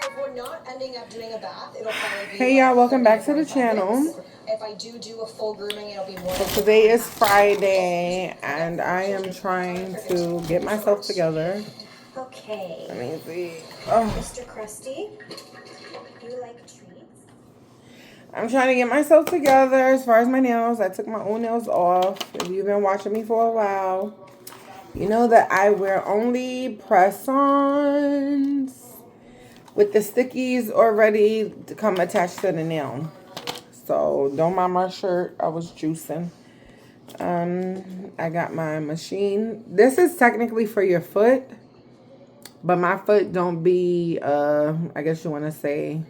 if we're not ending up doing a bath, it'll probably be. Hey y'all, welcome back to the channel. If I do a full grooming, it'll be more. So today is Friday, and I am trying to get myself together. Okay. Let me see. Mr. Krusty, you like treats? I'm trying to get myself together as far as my nails. I took my own nails off. If you've been watching me for a while, you know that I wear only press-ons with the stickies already to come attached to the nail. So don't mind my shirt. I was juicing. I got my machine. This is technically for your foot, but my foot don't be, I guess you want to say,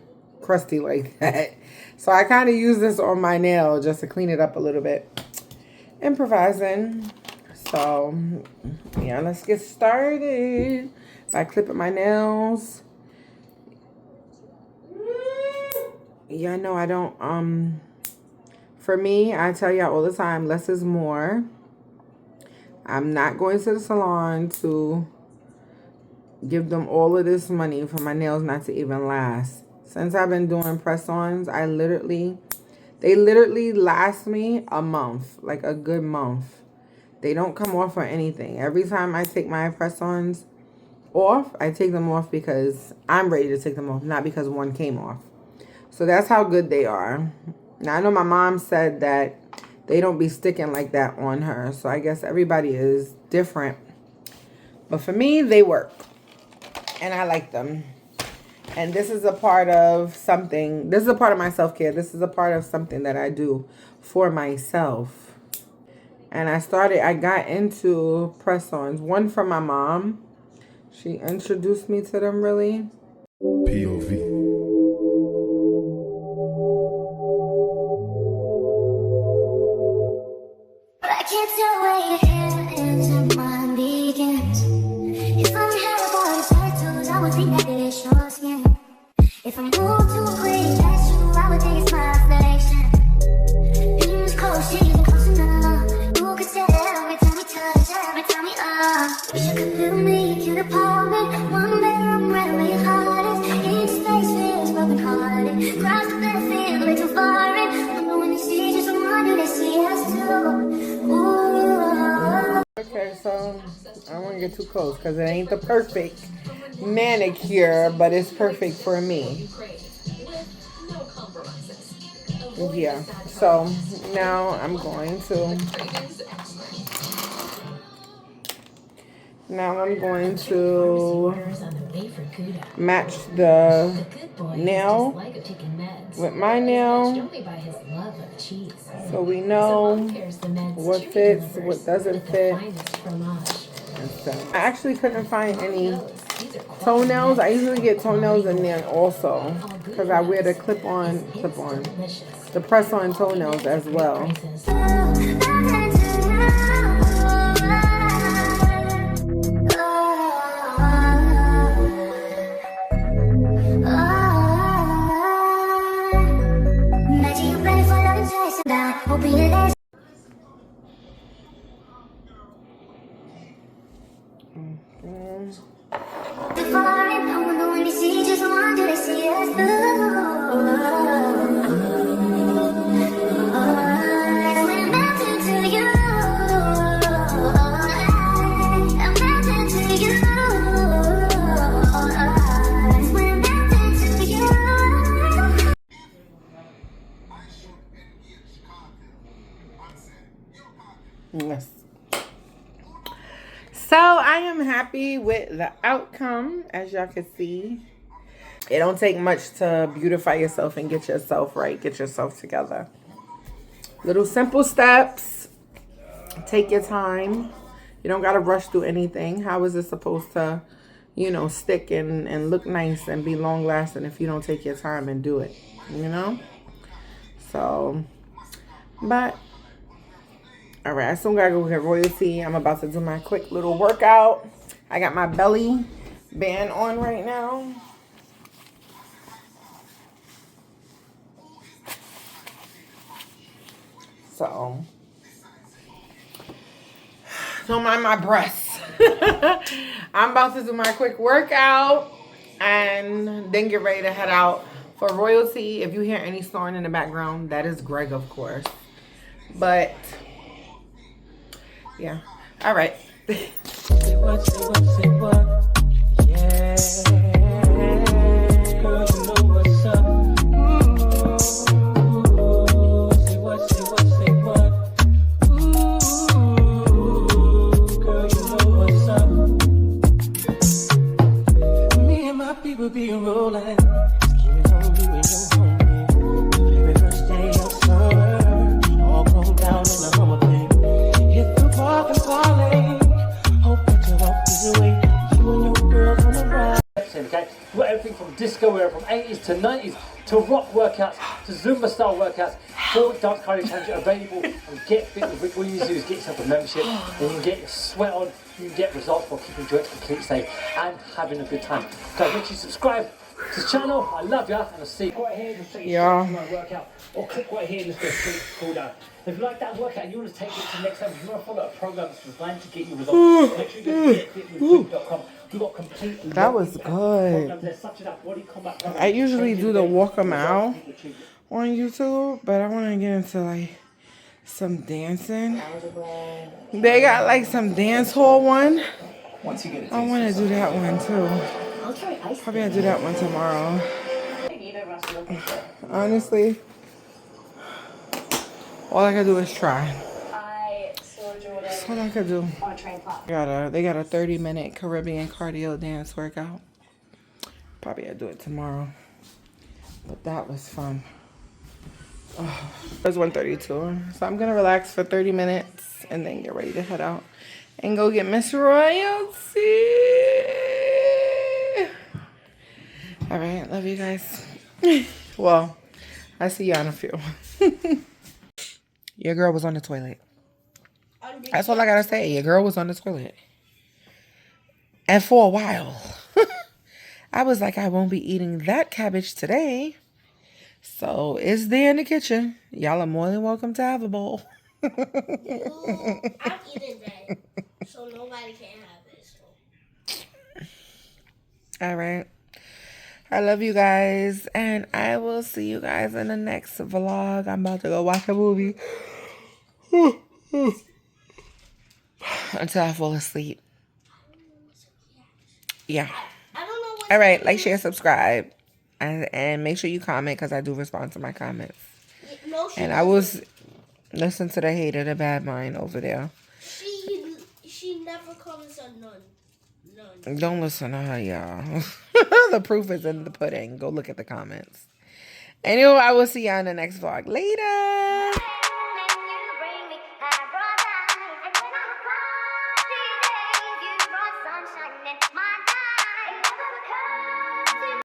crusty like that. So I kind of use this on my nail just to clean it up a little bit. Improvising. So, yeah, let's get started by clipping my nails. Yeah, no, I don't, for me, I tell y'all all the time, less is more. I'm not going to the salon to give them all of this money for my nails not to even last. Since I've been doing press-ons, they literally last me a month, like a good month. They don't come off or anything. Every time I take my press-ons off, I take them off because I'm ready to take them off, not because one came off. So that's how good they are. Now, I know my mom said that they don't be sticking like that on her. So I guess everybody is different. But for me, they work. And I like them. And this is a part of something. This is a part of my self-care. This is a part of something that I do for myself. And I got into press-ons. One from my mom. She introduced me to them, really. POV. I can't tell where your hair ends and mine begins. If I had a body tattoos, I would think that it's your skin. If I move too quick, that's you, I would think it's my affliction. Dreams close, she isn't close enough. Who could say every time we touch, every time we wish you could feel me, you could pull me. One day I'm ready where your heart is. Each space feels broken hearted. Cross the battlefield, way too far in. Wonder when they see just one, do they see us too? Okay, so I don't want to get too close because it ain't the perfect manicure, but it's perfect for me. Yeah, so now I'm going to match the nail with my nail, so we know what fits, what doesn't fit. I actually couldn't find any toenails. I usually get toenails in there also because I wear the the press-on toenails as well. Yes. So I am happy with the outcome, as y'all can see. It don't take much to beautify yourself and get yourself right, get yourself together. Little simple steps. Take your time. You don't gotta rush through anything. How is it supposed to, you know, stick and look nice and be long lasting if you don't take your time and do it, you know? So, but all right, I still gotta go get royalty. I'm about to do my quick little workout. I got my belly band on right now. So, don't mind my breasts. I'm about to do my quick workout. and then get ready to head out. For royalty, if you hear any snoring in the background, that is Greg, of course. But yeah, all right. Say what, say what, say what? Yeah, girl, you know what's up. Ooh, say what, say what, say what? Ooh, girl, you know what's up. Me and my people be rolling. Skinny on you and your homie. Every first day of summer, all grown down in the Hummer, baby. Hit the park and parlay. Hope that you won't be away. You and your girls on the ride. Okay, we've got everything from disco era, from 80s to 90s to rock workouts to Zumba style workouts. 4 dance cardio challenges available, and get fit with Rick. All you need to do is get yourself a membership, and you can get your sweat on, you can get results while keeping joints completely safe and having a good time. Guys, make sure you subscribe to the channel. I love ya, and I'll see you right here. Just take your workout, or click right here. Let's go straight to cool down. If you like that workout and you want to take it to the next level, if you want to follow a program that's designed to get you results, make sure you go to getfitwithrick.com. We've got complete. That was good. I usually do the walk a mile on YouTube, but I want to get into like some dancing. They got like some dance hall one. I want to do that one too. Probably I'll do that one tomorrow. Honestly, all I can do is try. That's all I could do. They got a 30-minute Caribbean cardio dance workout. Probably I'll do it tomorrow. But that was fun. Oh, it was 1:32. So I'm gonna relax for 30 minutes and then get ready to head out and go get Miss Royalty. Alright, love you guys. Well, I see y'all in a few. Your girl was on the toilet. That's all I gotta say. Your girl was on the toilet. And for a while. I was like, I won't be eating that cabbage today. So it's there in the kitchen. Y'all are more than welcome to have a bowl. I'm eating that. So nobody can have it. So. All right. I love you guys. And I will see you guys in the next vlog. I'm about to go watch a movie. Until I fall asleep. Yeah. All right. Like, share, subscribe. And make sure you comment because I do respond to my comments. And I will listen to the hater, the bad mind over there. She never comments on none. Don't listen to her, y'all. The proof is in the pudding. Go look at the comments. Anyway, I will see y'all in the next vlog. Later.